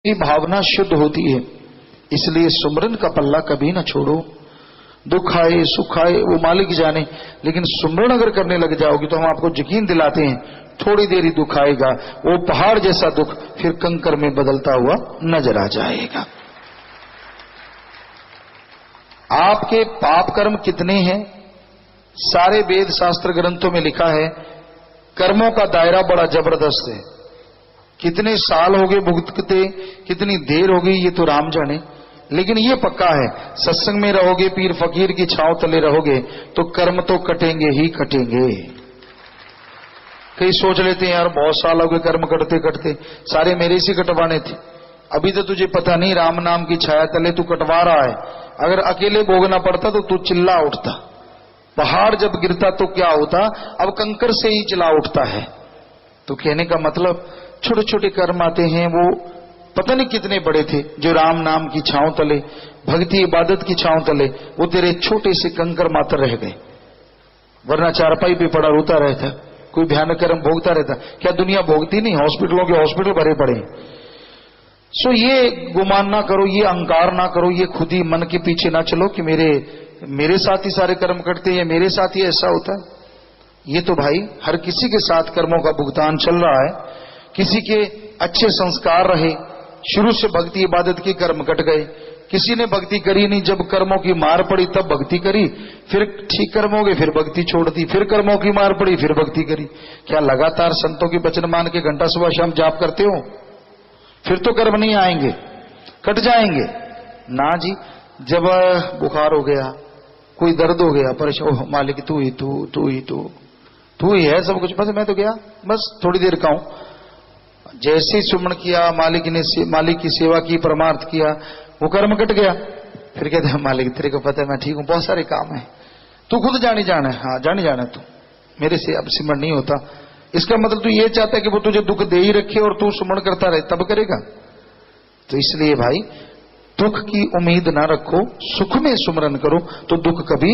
की भावना शुद्ध होती है, इसलिए सुमरन का पल्ला कभी ना छोड़ो। दुख आए सुख आए वो मालिक जाने, लेकिन सुमरन अगर करने लग जाओगे तो हम आपको यकीन दिलाते हैं थोड़ी देर ही दुख आएगा, वो पहाड़ जैसा दुख फिर कंकर में बदलता हुआ नजर आ जाएगा। आपके पाप कर्म कितने हैं? सारे वेद शास्त्र ग्रंथों में लिखा है, कर्मों का दायरा बड़ा जबरदस्त है। कितने साल हो गए भुगतते, कितनी देर हो गई ये तो राम जाने, लेकिन ये पक्का है सत्संग में रहोगे, पीर फकीर की छांव तले रहोगे तो कर्म तो कटेंगे ही कटेंगे। कई सोच लेते हैं यार बहुत साल हो गए कर्म कटते कटते, सारे मेरे से कटवाने थे, अभी तो तुझे पता नहीं राम नाम की छाया तले तू कटवा रहा है। अगर अकेले भोगना पड़ता तो तू चिल्ला उठता, पहाड़ जब गिरता तो क्या होता, अब कंकर से ही चिल्ला उठता है। तो कहने का मतलब छोटे छोटे कर्म आते हैं, वो पता नहीं कितने बड़े थे जो राम नाम की छांव तले, भक्ति इबादत की छांव तले वो तेरे छोटे से कंकर मात्र रह गए, वरना चारपाई पे पड़ा रोता रहता, कोई भयानक कर्म भोगता रहता। क्या दुनिया भोगती नहीं? हॉस्पिटलों के हॉस्पिटल भरे पड़े। सो ये गुमान ना करो, ये अहंकार ना करो, ये खुद ही मन के पीछे ना चलो कि मेरे साथ ही सारे कर्म करते हैं, मेरे साथ ही ऐसा होता है। ये तो भाई हर किसी के साथ कर्मों का भुगतान चल रहा है। किसी के अच्छे संस्कार रहे, शुरू से भक्ति इबादत की, कर्म कट गए। किसी ने भक्ति करी नहीं, जब कर्मों की मार पड़ी तब भक्ति करी, फिर ठीक कर्म हो गए फिर भक्ति छोड़ दी, फिर कर्मों की मार पड़ी फिर भक्ति करी। क्या लगातार संतों की वचन मान के घंटा सुबह शाम जाप करते हो? फिर तो कर्म नहीं आएंगे, कट जाएंगे ना जी। जब बुखार हो गया, कोई दर्द हो गया, परेशान, मालिक तू ही है सब कुछ, बस मैं तो गया, बस थोड़ी देर का हूं। जैसे ही सुमन किया, मालिक की सेवा की, परमार्थ किया, वो कर्म कट गया। फिर कहते हैं मालिक तेरे को पता है मैं ठीक हूं, बहुत सारे काम है, तू खुद जानी जाना है। हाँ जानी जाना तू, मेरे से अब सिमरण नहीं होता। इसका मतलब तू ये चाहता है कि वो तुझे दुख दे ही रखे और तू सुमरण करता रहे, तब करेगा? तो इसलिए भाई दुख की उम्मीद ना रखो, सुख में सुमरण करो तो दुख कभी